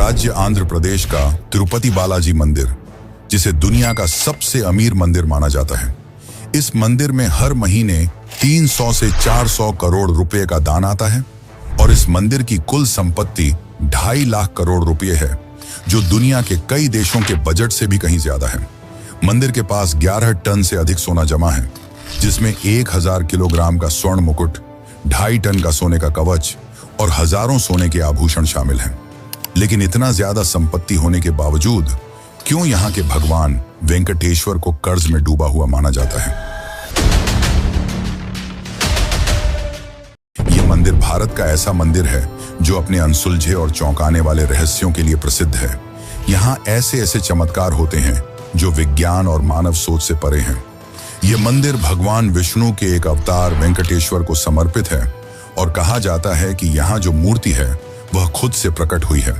राज्य आंध्र प्रदेश का तिरुपति बालाजी मंदिर, जिसे दुनिया का सबसे अमीर मंदिर माना जाता है। इस मंदिर में हर महीने 300 से 400 करोड़ रुपए का दान आता है और इस मंदिर की कुल संपत्ति 2.5 लाख करोड़ रुपए है, जो दुनिया के कई देशों के बजट से भी कहीं ज्यादा है। मंदिर के पास 11 टन से अधिक सोना जमा है, जिसमें 1000 किलोग्राम का स्वर्ण मुकुट, 2.5 टन का सोने का कवच और हजारों सोने के आभूषण शामिल हैं। लेकिन इतना ज्यादा संपत्ति होने के बावजूद क्यों यहाँ के भगवान वेंकटेश्वर को कर्ज में डूबा हुआ माना जाता है? यह मंदिर भारत का ऐसा मंदिर है जो अपने अनसुलझे और चौंकाने वाले रहस्यों के लिए प्रसिद्ध है। यहाँ ऐसे ऐसे चमत्कार होते हैं जो विज्ञान और मानव सोच से परे हैं। यह मंदिर भगवान विष्णु के एक अवतार वेंकटेश्वर को समर्पित है और कहा जाता है कि यहाँ जो मूर्ति है वह खुद से प्रकट हुई है।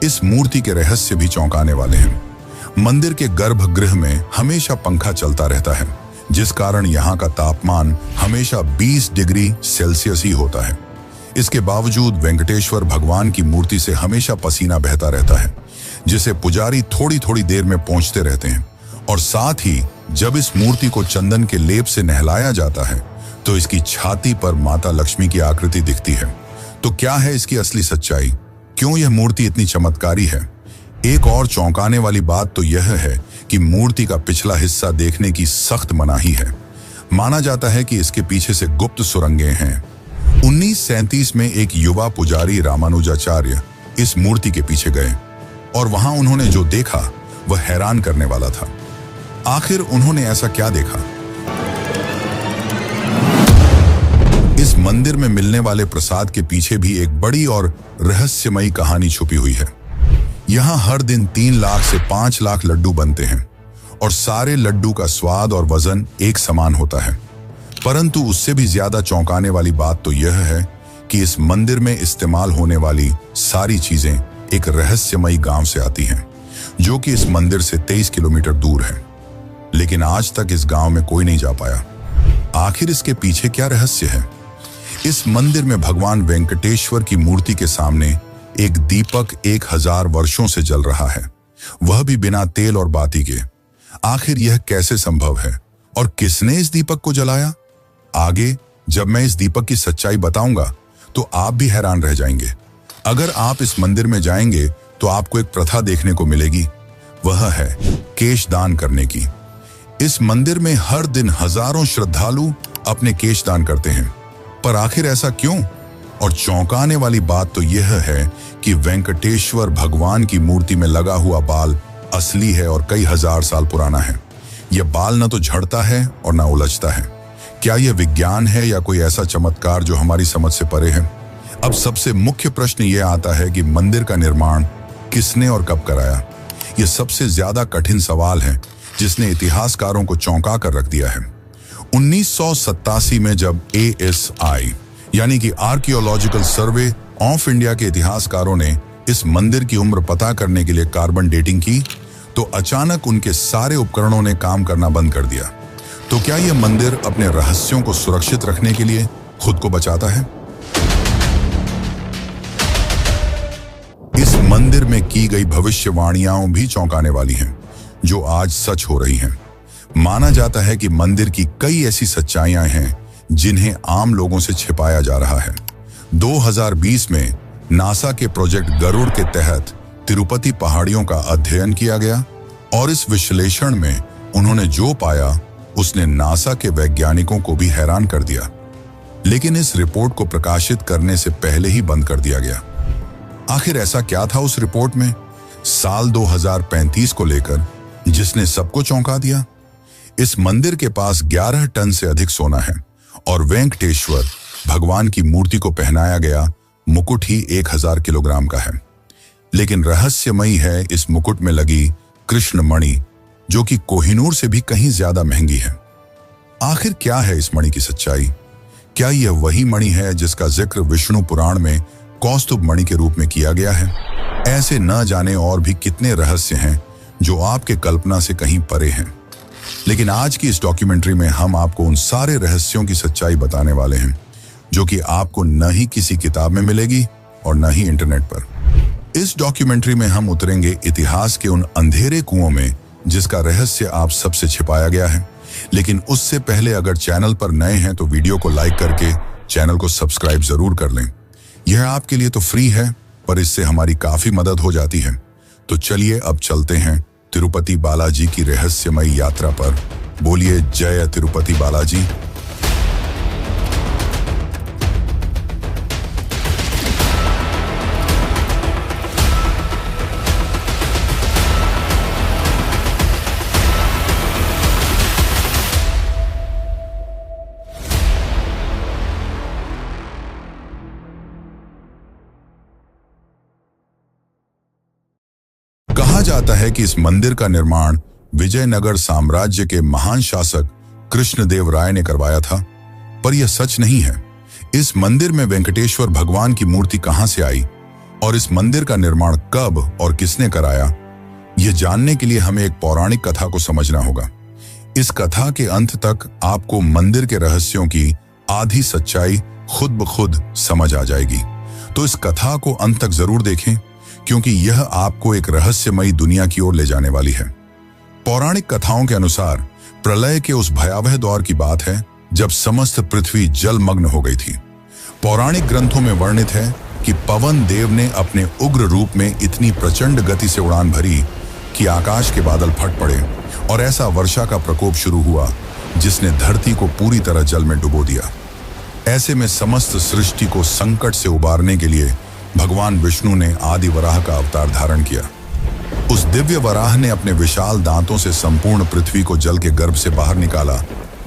इस मूर्ति के रहस्य भी चौंकाने वाले हैं। मंदिर के गर्भगृह में हमेशा पंखा चलता रहता है, जिस कारण यहाँ का तापमान हमेशा 20 डिग्री सेल्सियस ही होता है। इसके बावजूद वेंकटेश्वर भगवान की मूर्ति से हमेशा पसीना बहता रहता है, जिसे पुजारी थोड़ी थोड़ी देर में पोंछते रहते हैं। और साथ ही जब इस मूर्ति को चंदन के लेप से नहलाया जाता है तो इसकी छाती पर माता लक्ष्मी की आकृति दिखती है। तो क्या है इसकी असली सच्चाई? क्यों यह मूर्ति इतनी चमत्कारी है? एक और चौंकाने वाली बात तो यह है कि मूर्ति का पिछला हिस्सा देखने की सख्त मनाही है। माना जाता है कि इसके पीछे से गुप्त सुरंगें हैं। 1937 में एक युवा पुजारी रामानुजाचार्य इस मूर्ति के पीछे गए और वहां उन्होंने जो देखा वह हैरान करने वाला था। आखिर उन्होंने ऐसा क्या देखा? इस मंदिर में मिलने वाले प्रसाद के पीछे भी एक बड़ी और रहस्यमयी कहानी छुपी हुई है। यहाँ हर दिन 3 लाख से 5 लाख लड्डू बनते हैं और सारे लड्डू का स्वाद और वजन एक समान होता है। परंतु उससे भी ज्यादा चौंकाने वाली बात तो यह है कि इस मंदिर में इस्तेमाल होने वाली सारी चीजें एक रहस्यमयी गांव से आती हैं, जो कि इस मंदिर से 23 किलोमीटर दूर है। लेकिन आज तक इस गांव में कोई नहीं जा पाया। आखिर इसके पीछे क्या रहस्य है? इस मंदिर में भगवान वेंकटेश्वर की मूर्ति के सामने एक दीपक 1000 वर्षों से जल रहा है, वह भी बिना तेल और बाती के। आखिर यह कैसे संभव है और किसने इस दीपक को जलाया? आगे जब मैं इस दीपक की सच्चाई बताऊंगा तो आप भी हैरान रह जाएंगे। अगर आप इस मंदिर में जाएंगे तो आपको एक प्रथा देखने को मिलेगी, वह है केश दान करने की। इस मंदिर में हर दिन हजारों श्रद्धालु अपने केश दान करते हैं, पर आखिर ऐसा क्यों? और चौंकाने वाली बात तो यह है कि वेंकटेश्वर भगवान की मूर्ति में लगा हुआ बाल असली है और कई हजार साल पुराना है। यह बाल न तो झड़ता है और न उलझता है। क्या यह विज्ञान है या कोई ऐसा चमत्कार जो हमारी समझ से परे है? अब सबसे मुख्य प्रश्न यह आता है कि मंदिर का निर्माण किसने और कब कराया? यह सबसे ज्यादा कठिन सवाल है जिसने इतिहासकारों को चौंका कर रख दिया है। 1987 में जब ASI यानी कि आर्कियोलॉजिकल सर्वे ऑफ इंडिया के इतिहासकारों ने इस मंदिर की उम्र पता करने के लिए कार्बन डेटिंग की, तो अचानक उनके सारे उपकरणों ने काम करना बंद कर दिया। तो क्या यह मंदिर अपने रहस्यों को सुरक्षित रखने के लिए खुद को बचाता है? इस मंदिर में की गई भविष्यवाणियां भी चौंकाने वाली हैं, जो आज सच हो रही हैं। माना जाता है कि मंदिर की कई ऐसी सच्चाइयां हैं जिन्हें आम लोगों से छिपाया जा रहा है। 2020 में नासा के प्रोजेक्ट गरुड़ के तहत तिरुपति पहाड़ियों का अध्ययन किया गया और इस विश्लेषण में उन्होंने जो पाया उसने नासा के वैज्ञानिकों को भी हैरान कर दिया। लेकिन इस रिपोर्ट को प्रकाशित करने से पहले ही बंद कर दिया गया। आखिर ऐसा क्या था उस रिपोर्ट में साल 2035 को लेकर जिसने सबको चौंका दिया? इस मंदिर के पास 11 टन से अधिक सोना है और वेंकटेश्वर भगवान की मूर्ति को पहनाया गया मुकुट ही 1000 किलोग्राम का है। लेकिन रहस्यमयी है इस मुकुट में लगी कृष्ण मणि, जो कि कोहिनूर से भी कहीं ज्यादा महंगी है। आखिर क्या है इस मणि की सच्चाई? क्या यह वही मणि है जिसका जिक्र विष्णु पुराण में कौस्तुभ मणि के रूप में किया गया है? ऐसे न जाने और भी कितने रहस्य हैं जो आपके कल्पना से कहीं परे हैं। लेकिन आज की इस डॉक्यूमेंट्री में हम आपको उन सारे रहस्यों की सच्चाई बताने वाले हैं जो कि आपको न ही किसी किताब में मिलेगी और न ही इंटरनेट पर। इस डॉक्यूमेंट्री में हम उतरेंगे इतिहास के उन अंधेरे कुओं में जिसका रहस्य आप सबसे छिपाया गया है। लेकिन उससे पहले अगर चैनल पर नए हैं तो वीडियो को लाइक करके चैनल को सब्सक्राइब जरूर कर लें। यह आपके लिए तो फ्री है, पर इससे हमारी काफी मदद हो जाती है। तो चलिए अब चलते हैं तिरुपति बालाजी की रहस्यमयी यात्रा पर। बोलिए जय तिरुपति बालाजी। कहा जाता है कि इस मंदिर का निर्माण विजयनगर साम्राज्य के महान शासक कृष्णदेव राय ने करवाया था, पर यह सच नहीं है। इस मंदिर में वेंकटेश्वर भगवान की मूर्ति कहां से आई और इस मंदिर का निर्माण कब और किसने कराया, यह जानने के लिए हमें एक पौराणिक कथा को समझना होगा। इस कथा के अंत तक आपको मंदिर के रहस्यों की आधी सच्चाई खुद ब खुद समझ आ जाएगी। तो इस कथा को अंत तक जरूर देखें, क्योंकि यह आपको एक रहस्यमयी दुनिया की ओर ले जाने वाली है। पौराणिक कथाओं के अनुसार प्रलय के उस भयावह दौर की बात है जब समस्त पृथ्वी जलमग्न हो गई थी। पौराणिक ग्रंथों में वर्णित है कि पवन देव ने अपने उग्र रूप में इतनी प्रचंड गति से उड़ान भरी कि आकाश के बादल फट पड़े और ऐसा वर्षा का प्रकोप शुरू हुआ जिसने धरती को पूरी तरह जल में डुबो दिया। ऐसे में समस्त सृष्टि को संकट से उबारने के लिए भगवान विष्णु ने आदि वराह का अवतार धारण किया। उस दिव्य वराह ने अपने विशाल दांतों से संपूर्ण पृथ्वी को जल के गर्भ से बाहर निकाला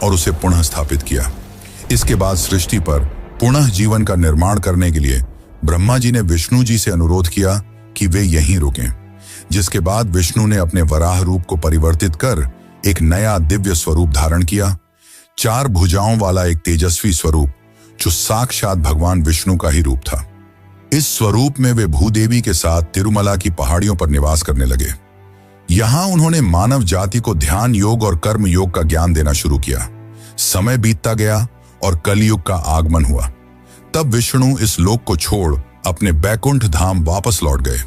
और उसे पुनः स्थापित किया। इसके बाद सृष्टि पर पुनः जीवन का निर्माण करने के लिए ब्रह्मा जी ने विष्णु जी से अनुरोध किया कि वे यहीं रुकें, जिसके बाद विष्णु ने अपने वराह रूप को परिवर्तित कर एक नया दिव्य स्वरूप धारण किया। 4 भुजाओं वाला एक तेजस्वी स्वरूप जो साक्षात भगवान विष्णु का ही रूप था। इस स्वरूप में वे भूदेवी के साथ तिरुमला की पहाड़ियों पर निवास करने लगे। यहां उन्होंने मानव जाति को ध्यान योग और कर्म योग का ज्ञान देना शुरू किया। समय बीतता गया और कलयुग का आगमन हुआ। तब विष्णु इस लोक को छोड़ अपने बैकुंठ धाम वापस लौट गए,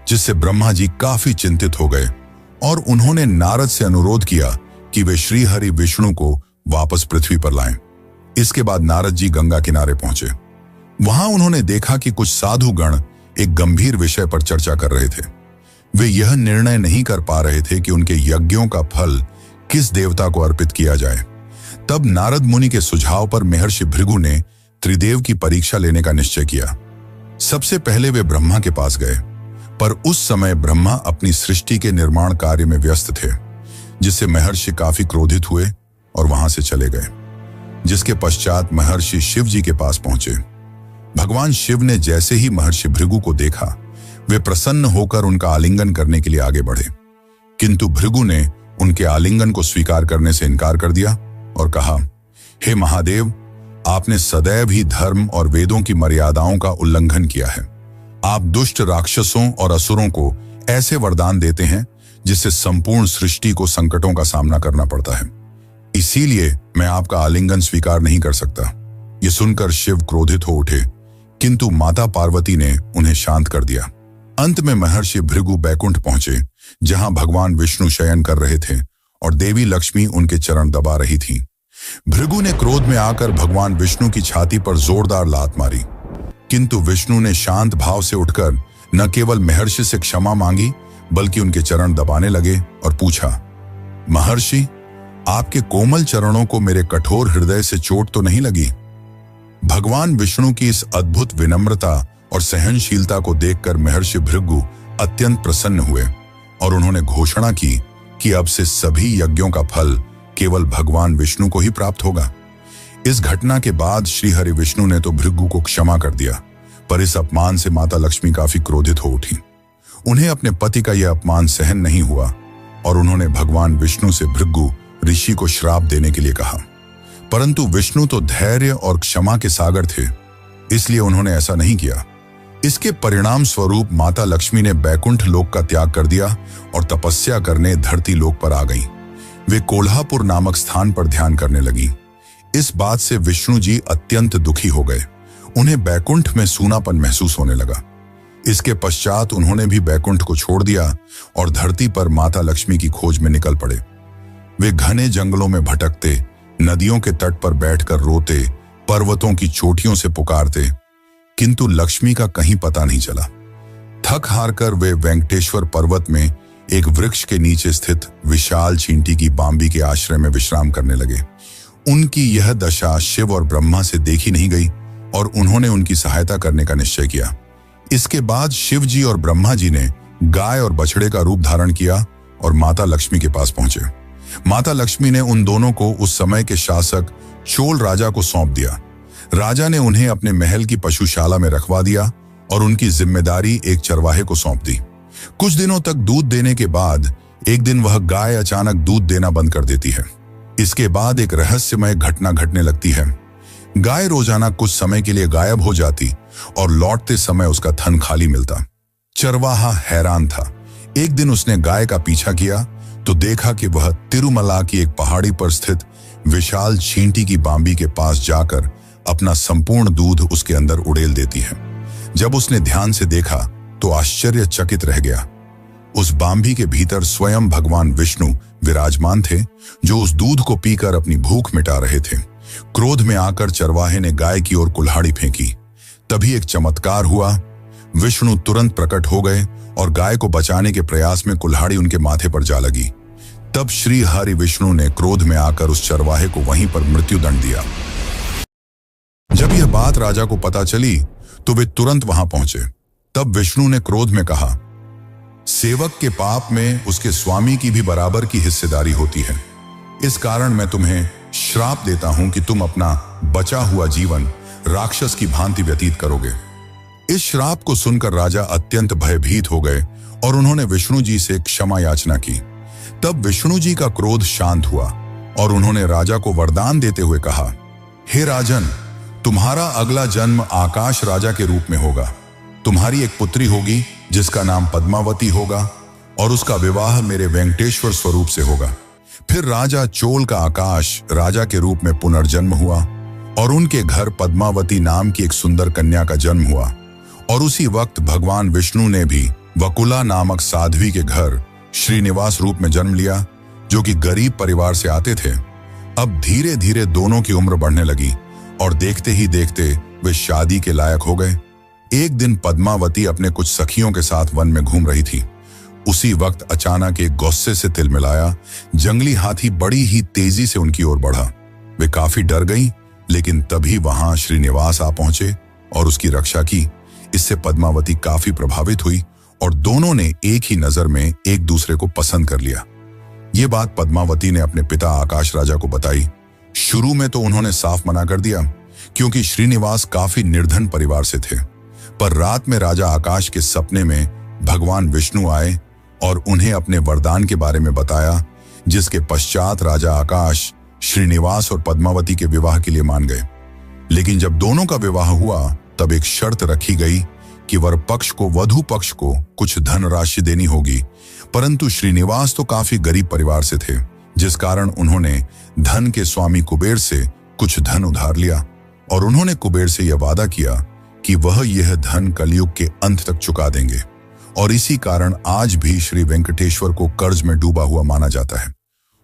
जिससे ब्रह्मा जी काफी चिंतित हो गए और उन्होंने नारद से अनुरोध किया कि वे श्री हरि विष्णु को वापस पृथ्वी पर लाएं। इसके बाद नारद जी गंगा किनारे पहुंचे। वहां उन्होंने देखा कि कुछ साधु गण एक गंभीर विषय पर चर्चा कर रहे थे। वे यह निर्णय नहीं कर पा रहे थे कि उनके यज्ञों का फल किस देवता को अर्पित किया जाए। तब नारद मुनि के सुझाव पर महर्षि भृगु ने त्रिदेव की परीक्षा लेने का निश्चय किया। सबसे पहले वे ब्रह्मा के पास गए, पर उस समय ब्रह्मा अपनी सृष्टि के निर्माण कार्य में व्यस्त थे, जिससे महर्षि काफी क्रोधित हुए और वहां से चले गए। जिसके पश्चात महर्षि शिव जी के पास पहुंचे। भगवान शिव ने जैसे ही महर्षि भृगु को देखा, वे प्रसन्न होकर उनका आलिंगन करने के लिए आगे बढ़े, किंतु भृगु ने उनके आलिंगन को स्वीकार करने से इनकार कर दिया और कहा, हे महादेव, आपने सदैव ही धर्म और वेदों की मर्यादाओं का उल्लंघन किया है। आप दुष्ट राक्षसों और असुरों को ऐसे वरदान देते हैं जिससे संपूर्ण सृष्टि को संकटों का सामना करना पड़ता है। इसीलिए मैं आपका आलिंगन स्वीकार नहीं कर सकता। ये सुनकर शिव क्रोधित हो उठे, किंतु माता पार्वती ने उन्हें शांत कर दिया। अंत में महर्षि भृगु बैकुंठ पहुंचे, जहां भगवान विष्णु शयन कर रहे थे और देवी लक्ष्मी उनके चरण दबा रही थीं। भृगु ने क्रोध में आकर भगवान विष्णु की छाती पर जोरदार लात मारी, किंतु विष्णु ने शांत भाव से उठकर न केवल महर्षि से क्षमा मांगी, बल्कि उनके चरण दबाने लगे और पूछा, महर्षि, आपके कोमल चरणों को मेरे कठोर हृदय से चोट तो नहीं लगी? भगवान विष्णु की इस अद्भुत विनम्रता और सहनशीलता को देखकर महर्षि भृगु अत्यंत प्रसन्न हुए और उन्होंने घोषणा की कि अब से सभी यज्ञों का फल केवल भगवान विष्णु को ही प्राप्त होगा। इस घटना के बाद श्री हरि विष्णु ने तो भृगु को क्षमा कर दिया, पर इस अपमान से माता लक्ष्मी काफी क्रोधित हो उठी। उन्हें अपने पति का यह अपमान सहन नहीं हुआ और उन्होंने भगवान विष्णु से भृगु ऋषि को श्राप देने के लिए कहा, परंतु विष्णु तो धैर्य और क्षमा के सागर थे, इसलिए उन्होंने ऐसा नहीं किया। इसके परिणाम स्वरूप माता लक्ष्मी ने बैकुंठ लोक का त्याग कर दिया और तपस्या करने धरती लोक पर आ गई। वे कोल्हापुर नामक स्थान पर ध्यान करने लगी। इस बात से विष्णु जी अत्यंत दुखी हो गए। उन्हें बैकुंठ में सूनापन महसूस होने लगा। इसके पश्चात उन्होंने भी बैकुंठ को छोड़ दिया और धरती पर माता लक्ष्मी की खोज में निकल पड़े। वे घने जंगलों में भटकते, नदियों के तट पर बैठकर रोते, पर्वतों की चोटियों से पुकारते, किंतु लक्ष्मी का कहीं पता नहीं चला। थक हार कर वे वेंकटेश्वर पर्वत में एक वृक्ष के नीचे स्थित विशाल चींटी की बांबी के आश्रय में विश्राम करने लगे। उनकी यह दशा शिव और ब्रह्मा से देखी नहीं गई और उन्होंने उनकी सहायता करने का निश्चय किया। इसके बाद शिव जी और ब्रह्मा जी ने गाय और बछड़े का रूप धारण किया और माता लक्ष्मी के पास पहुंचे। माता लक्ष्मी ने उन दोनों को उस समय के शासक चोल राजा को सौंप दिया। राजा ने उन्हें अपने महल की पशुशाला में रखवा दिया और उनकी जिम्मेदारी एक चरवाहे को सौंप दी। कुछ दिनों तक दूध देने के बाद एक दिन वह गाय अचानक दूध देना बंद कर देती है। इसके बाद एक रहस्यमय घटना घटने लगती है। गाय रोजाना कुछ समय के लिए गायब हो जाती और लौटते समय उसका थन खाली मिलता। चरवाहा हैरान था। एक दिन उसने गाय का पीछा किया तो देखा कि वह तिरुमला की एक पहाड़ी पर स्थित विशाल चींटी की बांबी के पास जाकर अपना संपूर्ण दूध उसके अंदर उड़ेल देती है। जब उसने ध्यान से देखा तो आश्चर्यचकित रह गया। उस बांबी के भीतर स्वयं भगवान विष्णु विराजमान थे, जो उस दूध को पीकर अपनी भूख मिटा रहे थे। क्रोध में आकर चरवाहे ने गाय की ओर कुल्हाड़ी फेंकी। तभी एक चमत्कार हुआ। विष्णु तुरंत प्रकट हो गए और गाय को बचाने के प्रयास में कुल्हाड़ी उनके माथे पर जा लगी। तब श्री हरि विष्णु ने क्रोध में आकर उस चरवाहे को वहीं पर मृत्युदंड दिया। जब यह बात राजा को पता चली तो वे तुरंत वहां पहुंचे। तब विष्णु ने क्रोध में कहा, सेवक के पाप में उसके स्वामी की भी बराबर की हिस्सेदारी होती है। इस कारण मैं तुम्हें श्राप देता हूं कि तुम अपना बचा हुआ जीवन राक्षस की भांति व्यतीत करोगे। इस श्राप को सुनकर राजा अत्यंत भयभीत हो गए और उन्होंने विष्णु जी से क्षमा याचना की। तब विष्णु जी का क्रोध शांत हुआ और उन्होंने राजा को वरदान देते हुए कहा, हे राजन, तुम्हारा अगला जन्म आकाश राजा के रूप में होगा। तुम्हारी एक पुत्री होगी जिसका नाम पद्मावती होगा और उसका विवाह मेरे वेंकटेश्वर स्वरूप से होगा। फिर राजा चोल का आकाश राजा के रूप में पुनर्जन्म हुआ और उनके घर पद्मावती नाम की एक सुंदर कन्या का जन्म हुआ। और उसी वक्त भगवान विष्णु ने भी वकुला नामक साध्वी के घर श्रीनिवास रूप में जन्म लिया, जो कि गरीब परिवार से आते थे। अब धीरे धीरे दोनों की उम्र बढ़ने लगी और देखते ही देखते वे शादी के लायक हो गए। एक दिन पद्मावती अपने कुछ सखियों के साथ वन में घूम रही थी। उसी वक्त अचानक एक गुस्से से तिलमिलाया जंगली हाथी बड़ी ही तेजी से उनकी ओर बढ़ा। वे काफी डर गईं, लेकिन तभी वहां श्रीनिवास आ पहुंचे और उसकी रक्षा की। इससे पद्मावती काफी प्रभावित हुई और दोनों ने एक ही नजर में एक दूसरे को पसंद कर लिया। ये बात पद्मावती ने अपने पिता आकाश राजा को बताई। शुरू में तो उन्होंने साफ मना कर दिया, क्योंकि श्रीनिवास काफी निर्धन परिवार से थे। पर रात में राजा आकाश के सपने में भगवान विष्णु आए और उन्हें अपने वरदान के बारे में बताया, जिसके पश्चात राजा आकाश श्रीनिवास और पद्मावती के विवाह के लिए मान गए। लेकिन जब दोनों का विवाह हुआ तब एक शर्त रखी गई कि वर पक्ष को वधू पक्ष को कुछ धनराशि देनी होगी। परंतु श्रीनिवास तो काफी गरीब परिवार से थे, जिस कारण उन्होंने धन के स्वामी कुबेर से कुछ धन उधार लिया और उन्होंने कुबेर से यह वादा किया कि वह यह धन कलयुग के अंत तक चुका देंगे। और इसी कारण आज भी श्री वेंकटेश्वर को कर्ज में डूबा हुआ माना जाता है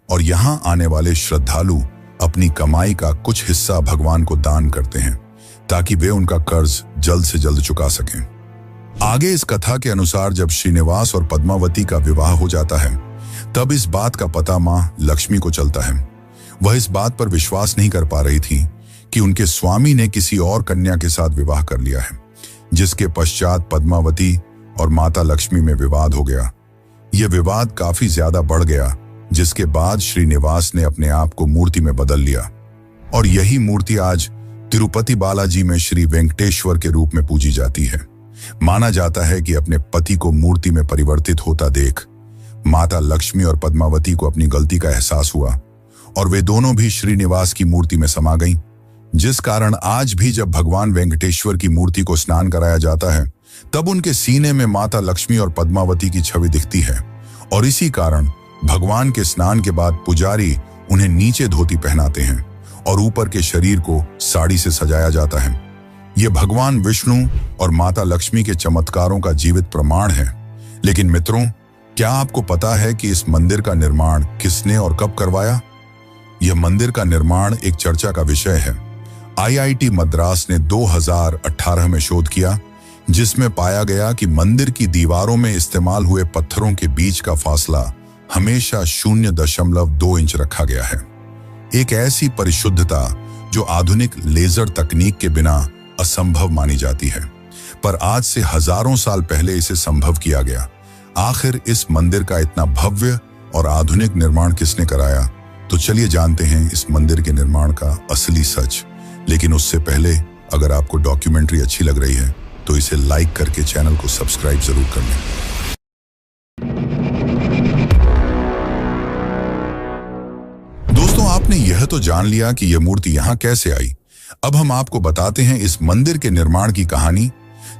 और यहाँ आने वाले श्रद्धालु अपनी कमाई का कुछ हिस्सा भगवान को दान करते हैं, ताकि वे उनका कर्ज जल्द से जल्द चुका सकें। आगे इस कथा के अनुसार जब श्रीनिवास और पद्मावती का विवाह हो जाता है, तब इस बात का पता मां लक्ष्मी को चलता है। वह इस बात पर विश्वास नहीं कर पा रही थी कि उनके स्वामी ने किसी और कन्या के साथ विवाह कर लिया है, जिसके पश्चात पद्मावती और माता लक्ष्मी में विवाद हो गया। यह विवाद काफी ज्यादा बढ़ गया, जिसके बाद श्रीनिवास ने अपने आप को मूर्ति में बदल लिया और यही मूर्ति आज तिरुपति बालाजी में श्री वेंकटेश्वर के रूप में पूजी जाती है। माना जाता है कि अपने पति को मूर्ति में परिवर्तित होता देख माता लक्ष्मी और पद्मावती को अपनी गलती का एहसास हुआ और वे दोनों भी श्रीनिवास की मूर्ति में समा गईं, जिस कारण आज भी जब भगवान वेंकटेश्वर की मूर्ति को स्नान कराया जाता है, तब उनके सीने में माता लक्ष्मी और पद्मावती की छवि दिखती है। और इसी कारण भगवान के स्नान के बाद पुजारी उन्हें नीचे धोती पहनाते हैं और ऊपर के शरीर को साड़ी से सजाया जाता है। ये भगवान विष्णु और माता लक्ष्मी के चमत्कारों का जीवित प्रमाण है। लेकिन मित्रों, क्या आपको पता है कि इस मंदिर का निर्माण किसने और कब करवाया? यह मंदिर का निर्माण एक चर्चा का विषय है। IIT मद्रास ने 2018 में शोध किया, जिसमें पाया गया कि मंदिर की दीवारों में इस्तेमाल हुए पत्थरों के बीच का फासला हमेशा 0.2 इंच रखा गया है। एक ऐसी परिशुद्धता जो आधुनिक लेजर तकनीक के बिना असंभव मानी जाती है, पर आज से हजारों साल पहले इसे संभव किया गया। आखिर इस मंदिर का इतना भव्य और आधुनिक निर्माण किसने कराया? तो चलिए जानते हैं इस मंदिर के निर्माण का असली सच। लेकिन उससे पहले, अगर आपको डॉक्यूमेंट्री अच्छी लग रही है तो इसे लाइक करके चैनल को सब्सक्राइब जरूर कर लें। दोस्तों, आपने यह तो जान लिया कि यह मूर्ति यहां कैसे आई। अब हम आपको बताते हैं इस मंदिर के निर्माण की कहानी।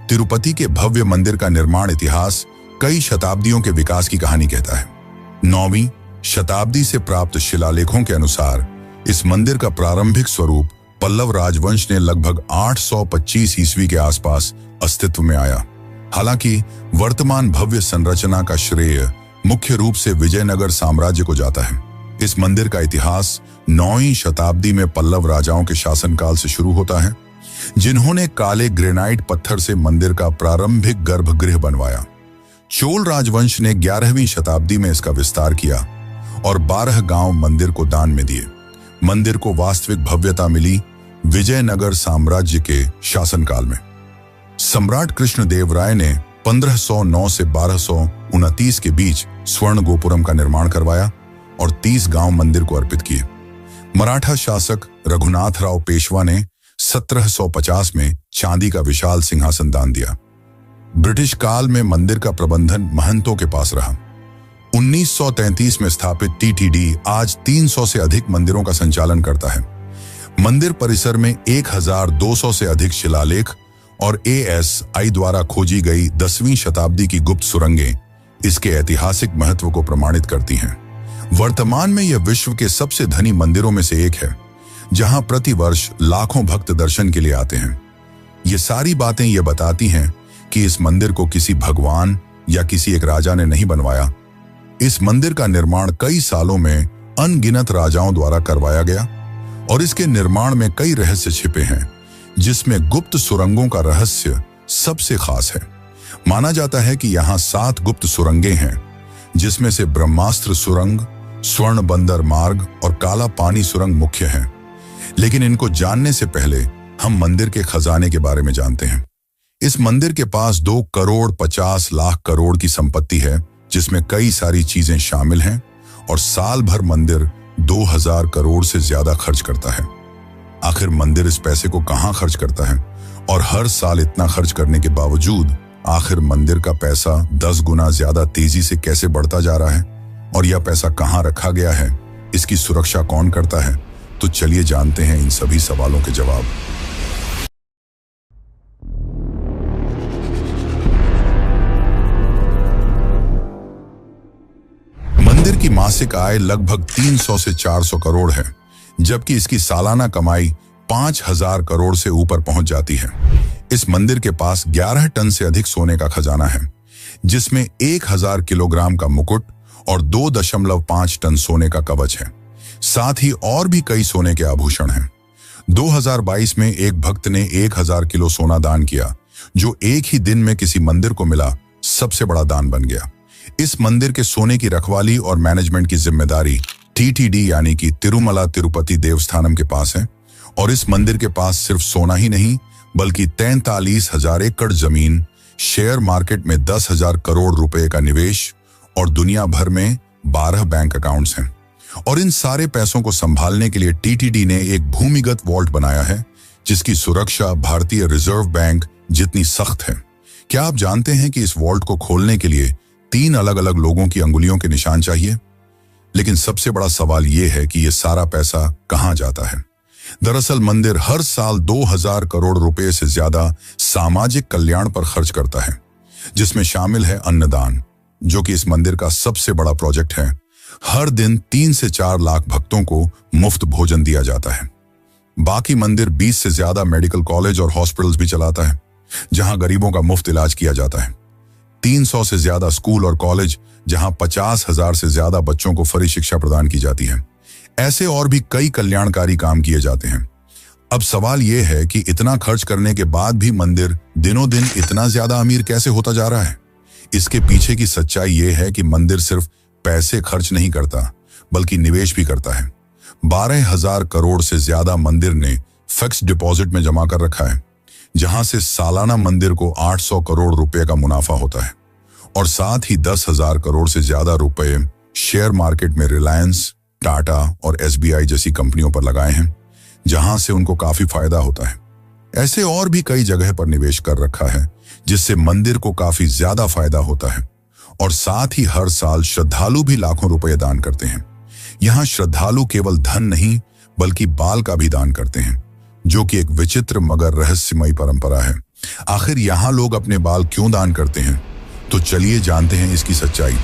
तिरुपति के भव्य मंदिर का निर्माण इतिहास कई शताब्दियों के विकास की कहानी कहता है। 9वीं शताब्दी से प्राप्त शिलालेखों के अनुसार इस मंदिर का प्रारंभिक स्वरूप पल्लव राजवंश ने लगभग 825 ईस्वी के आसपास अस्तित्व में आया। हालांकि वर्तमान भव्य संरचना का श्रेय मुख्य रूप से विजयनगर साम्राज्य को जाता है। इस मंदिर का इतिहास 9वीं शताब्दी में पल्लव राजाओं के शासनकाल से शुरू होता है, जिन्होंने काले ग्रेनाइट पत्थर से मंदिर का प्रारंभिक गर्भगृह बनवाया। चोल राजवंश ने 11वीं शताब्दी में इसका विस्तार किया और 12 गांव मंदिर को दान में दिए। मंदिर को वास्तविक भव्यता मिली विजयनगर साम्राज्य के शासनकाल में। सम्राट कृष्णदेव राय ने 1509 से 1229 के बीच स्वर्ण गोपुरम का निर्माण करवाया और 30 गांव मंदिर को अर्पित किए। मराठा शासक रघुनाथराव पेशवा ने 1750 में चांदी का विशाल सिंहासन दान दिया। ब्रिटिश काल में मंदिर का प्रबंधन महंतों के पास रहा। 1933 में स्थापित TTD आज 300 से अधिक मंदिरों का संचालन करता है। मंदिर परिसर में 1200 से अधिक शिलालेख और ASI द्वारा खोजी गई 10वीं शताब्दी की गुप्त सुरंगें इसके ऐतिहासिक महत्व को प्रमाणित करती हैं। वर्तमान में यह विश्व के सबसे धनी मंदिरों में से एक है, जहां प्रतिवर्ष लाखों भक्त दर्शन के लिए आते हैं। ये सारी बातें ये बताती हैं कि इस मंदिर को किसी भगवान या किसी एक राजा ने नहीं बनवाया। इस मंदिर का निर्माण कई सालों में अनगिनत राजाओं द्वारा करवाया गया और इसके निर्माण में कई रहस्य छिपे हैं, जिसमें गुप्त सुरंगों का रहस्य सबसे खास है। माना जाता है कि यहाँ 7 गुप्त सुरंगें हैं, जिसमें से ब्रह्मास्त्र सुरंग, स्वर्ण बंदर मार्ग और काला पानी सुरंग मुख्य हैं। लेकिन इनको जानने से पहले हम मंदिर के खजाने के बारे में जानते हैं। इस मंदिर के पास 2 करोड़ 50 लाख करोड़ की संपत्ति है, जिसमें कई सारी चीजें शामिल हैं और साल भर मंदिर 2000 करोड़ से ज्यादा खर्च करता है। आखिर मंदिर इस पैसे को कहां खर्च करता है और हर साल इतना खर्च करने के बावजूद आखिर मंदिर का पैसा 10 गुना ज्यादा तेजी से कैसे बढ़ता जा रहा है और यह पैसा कहां रखा गया है, इसकी सुरक्षा कौन करता है? तो चलिए जानते हैं इन सभी सवालों के जवाब। मंदिर की मासिक आय लगभग 300 से 400 करोड़ है, जबकि इसकी सालाना कमाई 5000 करोड़ से ऊपर पहुंच जाती है। इस मंदिर के पास 11 टन से अधिक सोने का खजाना है, जिसमें 1000 किलोग्राम का मुकुट और 2.5 टन सोने का कवच है। साथ ही और भी कई सोने के आभूषण हैं। 2022 में एक भक्त ने 1000 किलो सोना दान किया, जो एक ही दिन में किसी मंदिर को मिला सबसे बड़ा दान बन गया। इस मंदिर के सोने की रखवाली और मैनेजमेंट की जिम्मेदारी TTD यानी कि तिरुमला तिरुपति देवस्थानम के पास है और इस मंदिर के पास सिर्फ सोना ही नहीं बल्कि 43,000 एकड़ जमीन, शेयर मार्केट में 10,000 करोड़ रुपए का निवेश और दुनिया भर में 12 बैंक अकाउंट्स हैं। और इन सारे पैसों को संभालने के लिए TTD ने एक भूमिगत वॉल्ट बनाया है, जिसकी सुरक्षा भारतीय रिजर्व बैंक जितनी सख्त है। क्या आप जानते हैं कि इस वॉल्ट को खोलने के लिए 3 अलग अलग लोगों की अंगुलियों के निशान चाहिए? लेकिन सबसे बड़ा सवाल यह है कि यह सारा पैसा कहां जाता है। दरअसल मंदिर हर साल 2000 करोड़ रुपए से ज्यादा सामाजिक कल्याण पर खर्च करता है, जिसमें शामिल है अन्नदान, जो कि इस मंदिर का सबसे बड़ा प्रोजेक्ट है। हर दिन 3 से 4 लाख भक्तों को मुफ्त भोजन दिया जाता है। बाकी मंदिर 20 से ज्यादा मेडिकल कॉलेज और हॉस्पिटल्स भी चलाता है, जहां गरीबों का मुफ्त इलाज किया जाता है। 300 से ज्यादा स्कूल और कॉलेज, जहां 50,000 से ज्यादा बच्चों को फ्री शिक्षा प्रदान की जाती है। ऐसे और भी कई कल्याणकारी काम किए जाते हैं। अब सवाल यह है कि इतना खर्च करने के बाद भी मंदिर दिनों दिन इतना ज्यादा अमीर कैसे होता जा रहा है। इसके पीछे की सच्चाई यह है कि मंदिर सिर्फ पैसे खर्च नहीं करता, बल्कि निवेश भी करता है। 12,000 करोड़ से ज्यादा मंदिर ने फिक्स्ड डिपॉजिट में जमा कर रखा है, जहां से सालाना मंदिर को 800 करोड़ रुपए का मुनाफा होता है। और साथ ही 10,000 करोड़ से ज्यादा रुपए शेयर मार्केट में रिलायंस, टाटा और SBI जैसी कंपनियों पर लगाए हैं, जहां से उनको काफी फायदा होता है। ऐसे और भी कई जगह पर निवेश कर रखा है, जिससे मंदिर को काफी ज्यादा फायदा होता है। और साथ ही हर साल श्रद्धालु भी लाखों रुपए दान करते हैं। यहाँ श्रद्धालु केवल धन नहीं, बल्कि बाल का भी दान करते हैं, जो कि एक विचित्र मगर रहस्यमयी परंपरा है। आखिर यहाँ लोग अपने बाल क्यों दान करते हैं? तो चलिए जानते हैं इसकी सच्चाई।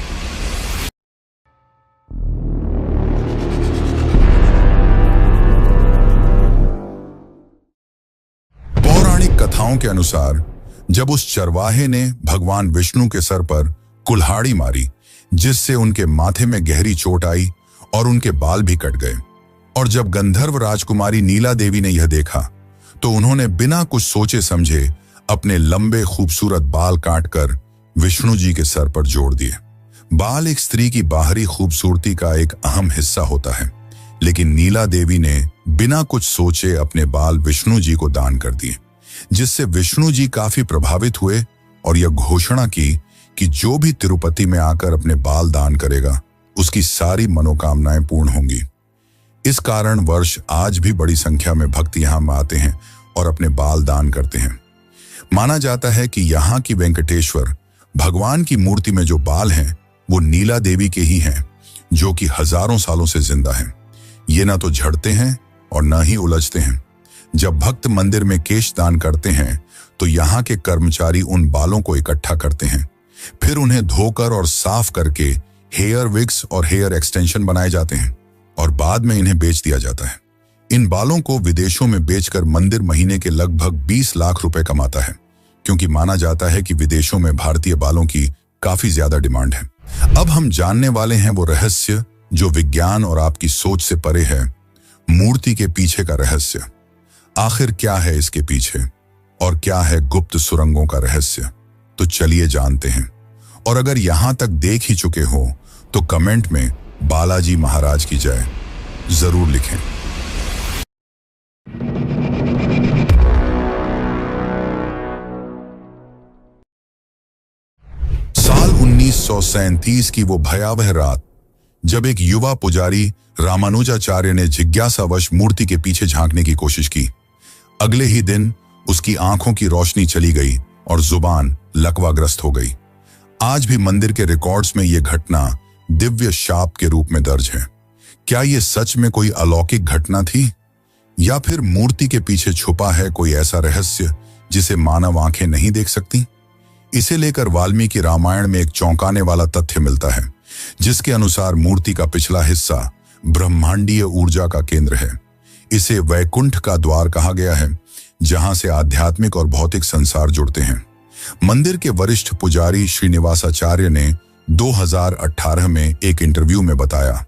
पौराणिक कथाओं के अनुसार जब उस चरवाहे ने भगवान विष्णु के सर पर कुल्हाड़ी मारी, जिससे उनके माथे में गहरी चोट आई और उनके बाल भी कट गए, और जब गंधर्व राजकुमारी नीला देवी ने यह देखा, तो उन्होंने बिना कुछ सोचे समझे अपने लंबे खूबसूरत बाल काटकर विष्णु जी के सर पर जोड़ दिए। बाल एक स्त्री की बाहरी खूबसूरती का एक अहम हिस्सा होता है, लेकिन नीला देवी ने बिना कुछ सोचे अपने बाल विष्णु जी को दान कर दिए, जिससे विष्णु जी काफी प्रभावित हुए और यह घोषणा की कि जो भी तिरुपति में आकर अपने बाल दान करेगा, उसकी सारी मनोकामनाएं पूर्ण होंगी। इस कारण वर्ष आज भी बड़ी संख्या में भक्त यहां आते हैं और अपने बाल दान करते हैं। माना जाता है कि यहाँ की वेंकटेश्वर भगवान की मूर्ति में जो बाल हैं, वो नीला देवी के ही हैं, जो कि हजारों सालों से जिंदा हैं। ये ना तो झड़ते हैं और न ही उलझते हैं। जब भक्त मंदिर में केश दान करते हैं, तो यहाँ के कर्मचारी उन बालों को इकट्ठा करते हैं, फिर उन्हें धोकर और साफ करके हेयर विग्स और हेयर एक्सटेंशन बनाए जाते हैं और बाद में इन्हें बेच दिया जाता है। इन बालों को विदेशों में बेचकर मंदिर महीने के लगभग 20 लाख रुपए कमाता है, क्योंकि माना जाता है कि विदेशों में भारतीय बालों की काफी ज्यादा डिमांड है। अब हम जानने वाले हैं वो रहस्य जो विज्ञान और आपकी सोच से परे है, मूर्ति के पीछे का रहस्य। आखिर क्या है इसके पीछे, और क्या है गुप्त सुरंगों का रहस्य? तो चलिए जानते हैं। और अगर यहां तक देख ही चुके हो तो कमेंट में बालाजी महाराज की जय जरूर लिखें। साल 1937 की वो भयावह रात, जब एक युवा पुजारी रामानुजाचार्य ने जिज्ञासावश मूर्ति के पीछे झांकने की कोशिश की। अगले ही दिन उसकी आंखों की रोशनी चली गई और जुबान लकवाग्रस्त हो गई। आज भी मंदिर के रिकॉर्ड्स में यह घटना दिव्य शाप के रूप में दर्ज है। क्या यह सच में कोई अलौकिक घटना थी, या फिर मूर्ति के पीछे छुपा है कोई ऐसा रहस्य जिसे मानव आंखें नहीं देख सकती? इसे लेकर वाल्मीकि रामायण में एक चौंकाने वाला तथ्य मिलता है, जिसके अनुसार मूर्ति का पिछला हिस्सा ब्रह्मांडीय ऊर्जा का केंद्र है। इसे वैकुंठ का द्वार कहा गया है, जहां से आध्यात्मिक और भौतिक संसार जुड़ते हैं। मंदिर के वरिष्ठ पुजारी श्रीनिवासाचार्य ने 2018 में एक इंटरव्यू में बताया,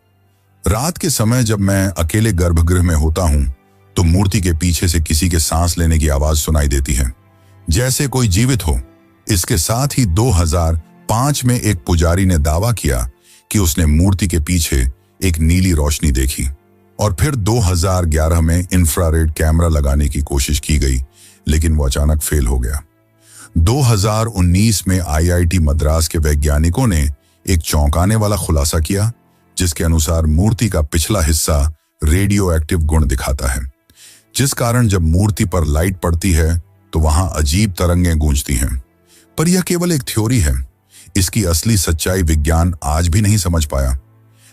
रात के समय जब मैं अकेले गर्भगृह में होता हूं, तो मूर्ति के पीछे से किसी के सांस लेने की आवाज सुनाई देती है, जैसे कोई जीवित हो। इसके साथ ही 2005 में एक पुजारी ने दावा किया कि उसने मूर्ति के पीछे एक नीली रोशनी देखी। और फिर 2011 में इंफ्रारेड कैमरा लगाने की कोशिश की गई, लेकिन वो अचानक फेल हो गया। 2019 में IIT मद्रास के वैज्ञानिकों ने एक चौंकाने वाला खुलासा किया, जिसके अनुसार मूर्ति का पिछला हिस्सा रेडियो एक्टिव गुण दिखाता है, जिस कारण जब मूर्ति पर लाइट पड़ती है तो वहां अजीब तरंगें गूंजती हैं। पर यह केवल एक थ्योरी है। इसकी असली सच्चाई विज्ञान आज भी नहीं समझ पाया।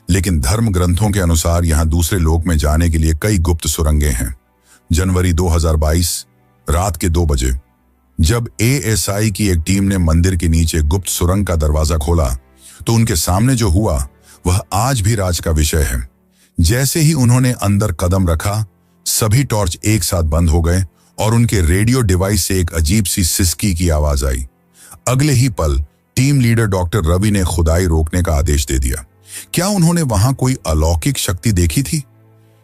लेकिन धर्म ग्रंथों के अनुसार यहां दूसरे लोक में जाने के लिए कई गुप्त सुरंगें हैं। जनवरी 2022 रात के 2 बजे जब ASI की एक टीम ने मंदिर के नीचे गुप्त सुरंग का दरवाजा खोला, तो उनके सामने जो हुआ वह आज भी राज का विषय है। जैसे ही उन्होंने अंदर कदम रखा, सभी टॉर्च एक साथ बंद हो गए और उनके रेडियो डिवाइस से एक अजीब सी सिसकी की आवाज आई। अगले ही पल टीम लीडर डॉक्टर रवि ने खुदाई रोकने का आदेश दे दिया। क्या उन्होंने वहां कोई अलौकिक शक्ति देखी थी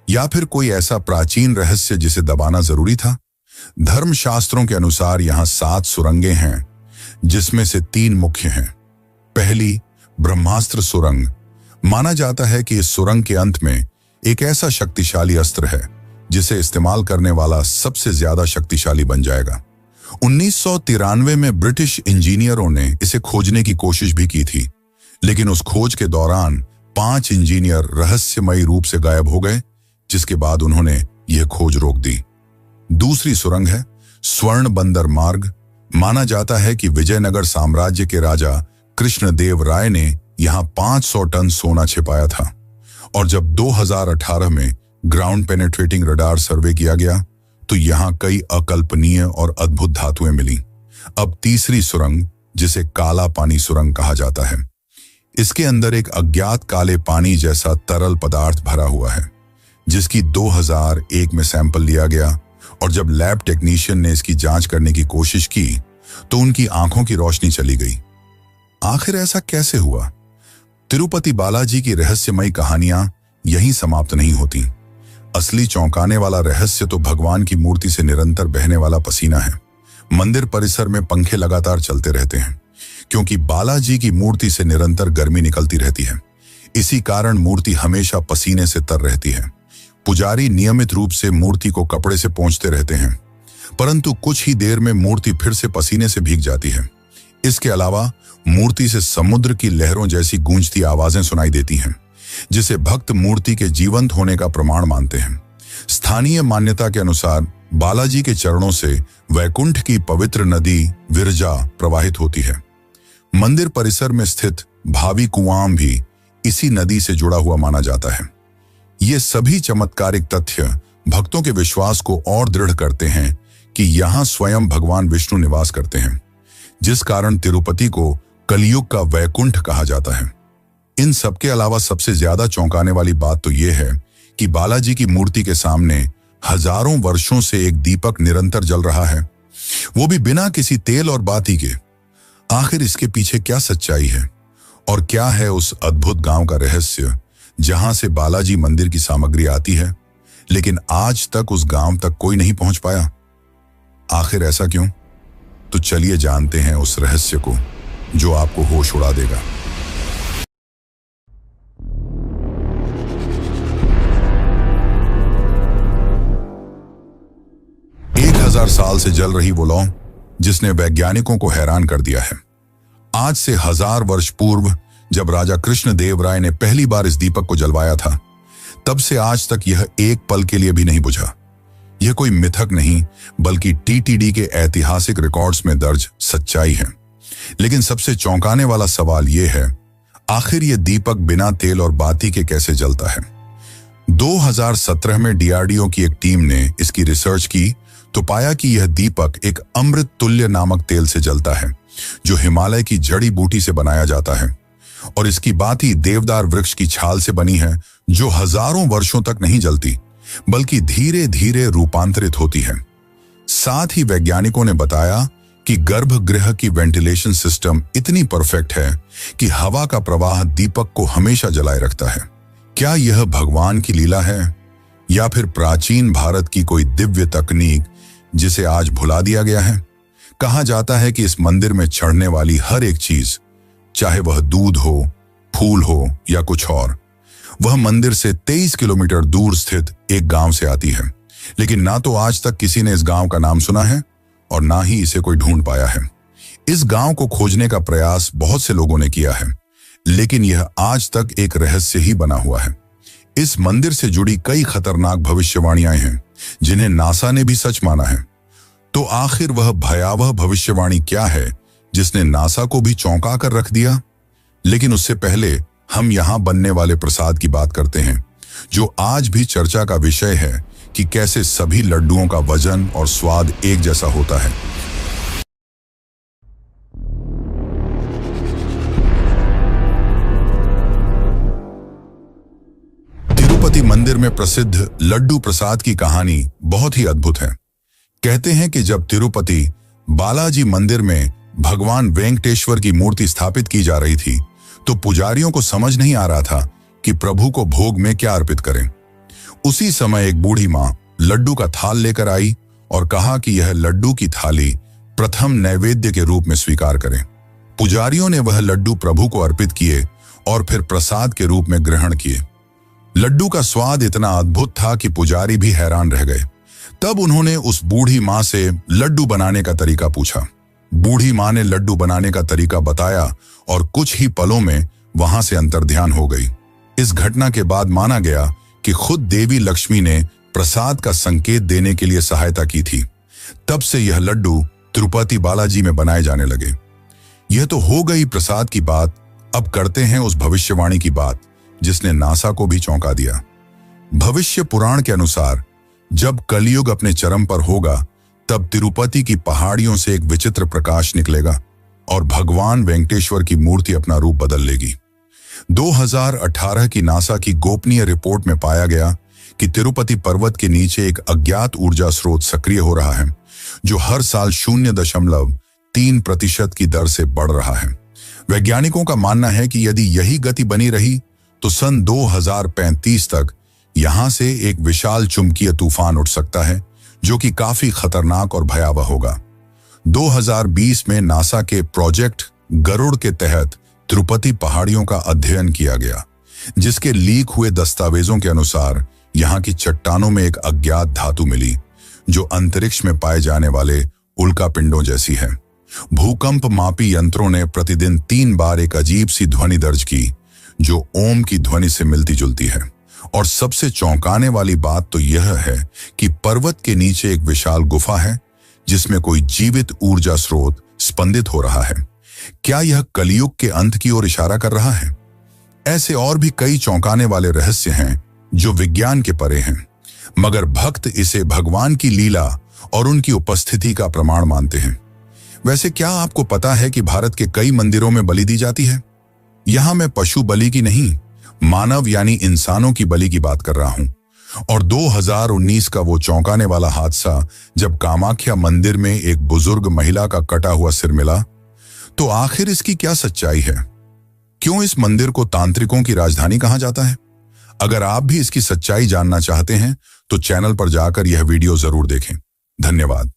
या फिर कोई ऐसा प्राचीन रहस्य जिसे दबाना जरूरी था? धर्मशास्त्रों के अनुसार यहां 7 सुरंगें हैं, जिसमें से 3 मुख्य हैं। पहली, ब्रह्मास्त्र सुरंग। माना जाता है कि इस सुरंग के अंत में एक ऐसा शक्तिशाली अस्त्र है जिसे इस्तेमाल करने वाला सबसे ज्यादा शक्तिशाली बन जाएगा। 1993 में ब्रिटिश इंजीनियरों ने इसे खोजने की कोशिश भी की थी, लेकिन उस खोज के दौरान 5 इंजीनियर रहस्यमयी रूप से गायब हो गए, जिसके बाद उन्होंने यह खोज रोक दी। दूसरी सुरंग है स्वर्ण बंदर मार्ग। माना जाता है कि विजयनगर साम्राज्य के राजा कृष्णदेव राय ने यहां 500 टन सोना छिपाया था, और जब 2018 में ग्राउंड पेनेट्रेटिंग रडार सर्वे किया गया तो यहां कई अकल्पनीय और अद्भुत धातुएं मिली। अब तीसरी सुरंग, जिसे काला पानी सुरंग कहा जाता है, इसके अंदर एक अज्ञात काले पानी जैसा तरल पदार्थ भरा हुआ है, जिसकी 2001 में सैंपल लिया गया, और जब लैब टेक्नीशियन ने इसकी जांच करने की कोशिश की तो उनकी आंखों की रोशनी चली गई। आखिर ऐसा कैसे हुआ? तिरुपति बालाजी की रहस्यमयी कहानियां यहीं समाप्त नहीं होती। असली चौंकाने वाला रहस्य तो भगवान की मूर्ति से निरंतर बहने वाला पसीना है। मंदिर परिसर में पंखे लगातार चलते रहते हैं, क्योंकि बालाजी की मूर्ति से निरंतर गर्मी निकलती रहती है। इसी कारण मूर्ति हमेशा पसीने से तर रहती है। पुजारी नियमित रूप से मूर्ति को कपड़े से पोंछते रहते हैं, परंतु कुछ ही देर में मूर्ति फिर से पसीने से भीग जाती है। इसके अलावा मूर्ति से समुद्र की लहरों जैसी गूंजती आवाजें सुनाई देती हैं, जिसे भक्त मूर्ति के जीवंत होने का प्रमाण मानते हैं। स्थानीय मान्यता के अनुसार बालाजी के चरणों से वैकुंठ की पवित्र नदी विरजा प्रवाहित होती है। मंदिर परिसर में स्थित भावी कुआं भी इसी नदी से जुड़ा हुआ माना जाता है। ये सभी चमत्कारिक तथ्य भक्तों के विश्वास को और दृढ़ करते हैं कि यहाँ स्वयं भगवान विष्णु निवास करते हैं, जिस कारण तिरुपति को कलयुग का वैकुंठ कहा जाता है। इन सबके अलावा सबसे ज्यादा चौंकाने वाली बात तो यह है कि बालाजी की मूर्ति के सामने हजारों वर्षों से एक दीपक निरंतर जल रहा है, वो भी बिना किसी तेल और बाती के। आखिर इसके पीछे क्या सच्चाई है और क्या है उस अद्भुत गांव का रहस्य जहां से बालाजी मंदिर की सामग्री आती है, लेकिन आज तक उस गांव तक कोई नहीं पहुंच पाया? आखिर ऐसा क्यों? तो चलिए जानते हैं उस रहस्य को जो आपको होश उड़ा देगा। 1000 साल से जल रही वो लौ जिसने वैज्ञानिकों को हैरान कर दिया है। आज से 1000 वर्ष पूर्व जब राजा कृष्णदेव राय ने पहली बार इस दीपक को जलवाया था, तब से आज तक यह एक पल के लिए भी नहीं बुझा। यह कोई मिथक नहीं, बल्कि टीटीडी के ऐतिहासिक रिकॉर्ड्स में दर्ज सच्चाई है। लेकिन सबसे चौंकाने वाला सवाल यह है, आखिर यह दीपक बिना तेल और बाती के कैसे जलता है? 2017 में डीआरडीओ की एक टीम ने इसकी रिसर्च की तो पाया कि यह दीपक एक अमृत तुल्य नामक तेल से जलता है, जो हिमालय की जड़ी बूटी से बनाया जाता है, और इसकी बाती देवदार वृक्ष की छाल से बनी है, जो हजारों वर्षों तक नहीं जलती बल्कि धीरे धीरे रूपांतरित होती है। साथ ही वैज्ञानिकों ने बताया कि गर्भगृह की वेंटिलेशन सिस्टम इतनी परफेक्ट है कि हवा का प्रवाह दीपक को हमेशा जलाए रखता है। क्या यह भगवान की लीला है या फिर प्राचीन भारत की कोई दिव्य तकनीक जिसे आज भुला दिया गया है? कहा जाता है कि इस मंदिर में चढ़ने वाली हर एक चीज, चाहे वह दूध हो, फूल हो या कुछ और, वह मंदिर से 23 किलोमीटर दूर स्थित एक गांव से आती है। लेकिन ना तो आज तक किसी ने इस गांव का नाम सुना है और ना ही इसे कोई ढूंढ पाया है। इस गांव को खोजने का प्रयास बहुत से लोगों ने किया है, लेकिन यह आज तक एक रहस्य ही बना हुआ है। इस मंदिर से जुड़ी कई खतरनाक भविष्यवाणियां हैं जिन्हें नासा ने भी सच माना है। तो आखिर वह भयावह भविष्यवाणी क्या है जिसने नासा को भी चौंका कर रख दिया? लेकिन उससे पहले हम यहां बनने वाले प्रसाद की बात करते हैं, जो आज भी चर्चा का विषय है कि कैसे सभी लड्डुओं का वजन और स्वाद एक जैसा होता है। तिरुपति मंदिर मंदिर में प्रसिद्ध लड्डू प्रसाद की कहानी बहुत ही अद्भुत है। कहते हैं कि जब तिरुपति बालाजी मंदिर में भगवान वेंकटेश्वर की मूर्ति स्थापित की जा रही थी, तो पुजारियों को समझ नहीं आ रहा था कि प्रभु को भोग में क्या अर्पित करें। उसी समय एक बूढ़ी मां लड्डू का थाल लेकर आई और कहा कि यह लड्डू की थाली प्रथम नैवेद्य के रूप में स्वीकार करें। पुजारियों ने वह लड्डू प्रभु को अर्पित किए और फिर प्रसाद के रूप में ग्रहण किए। लड्डू का स्वाद इतना अद्भुत था कि पुजारी भी हैरान रह गए। तब उन्होंने उस बूढ़ी मां से लड्डू बनाने का तरीका पूछा। बूढ़ी मां ने लड्डू बनाने का तरीका बताया और कुछ ही पलों में वहां से अंतर्ध्यान हो गई। इस घटना के बाद माना गया कि खुद देवी लक्ष्मी ने प्रसाद का संकेत देने के लिए सहायता की थी। तब से यह लड्डू तिरुपति बालाजी में बनाए जाने लगे। यह तो हो गई प्रसाद की बात। अब करते हैं उस भविष्यवाणी की बात जिसने नासा को भी चौंका दिया। भविष्य पुराण के अनुसार जब कलयुग अपने चरम पर होगा, तब तिरुपति की पहाड़ियों से एक विचित्र प्रकाश निकलेगा और भगवान वेंकटेश्वर की मूर्ति अपना रूप बदल लेगी। 2018 की नासा की गोपनीय रिपोर्ट में पाया गया कि तिरुपति पर्वत के नीचे एक अज्ञात ऊर्जा स्रोत सक्रिय हो रहा है, जो हर साल 0.3% की दर से बढ़ रहा है। वैज्ञानिकों का मानना है कि यदि यही गति बनी रही तो सन 2035 तक यहां से एक विशाल चुंबकीय तूफान उठ सकता है, जो कि काफी खतरनाक और भयावह होगा। 2020 में नासा के प्रोजेक्ट गरुड़ के तहत तिरुपति पहाड़ियों का अध्ययन किया गया, जिसके लीक हुए दस्तावेजों के अनुसार यहां की चट्टानों में एक अज्ञात धातु मिली, जो अंतरिक्ष में पाए जाने वाले उल्कापिंडों जैसी है। भूकंप मापी यंत्रों ने प्रतिदिन 3 बार एक अजीब सी ध्वनि दर्ज की, जो ओम की ध्वनि से मिलती जुलती है। और सबसे चौंकाने वाली बात तो यह है कि पर्वत के नीचे एक विशाल गुफा है, जिसमें कोई जीवित ऊर्जा स्रोत स्पंदित हो रहा है। क्या यह कलयुग के अंत की ओर इशारा कर रहा है? ऐसे और भी कई चौंकाने वाले रहस्य हैं जो विज्ञान के परे हैं, मगर भक्त इसे भगवान की लीला और उनकी उपस्थिति का प्रमाण मानते हैं। वैसे क्या आपको पता है कि भारत के कई मंदिरों में बलि दी जाती है? यहां मैं पशु बलि की नहीं, मानव यानी इंसानों की बलि की बात कर रहा हूं। और 2019 का वो चौंकाने वाला हादसा, जब कामाख्या मंदिर में एक बुजुर्ग महिला का कटा हुआ सिर मिला, तो आखिर इसकी क्या सच्चाई है? क्यों इस मंदिर को तांत्रिकों की राजधानी कहा जाता है? अगर आप भी इसकी सच्चाई जानना चाहते हैं तो चैनल पर जाकर यह वीडियो जरूर देखें। धन्यवाद।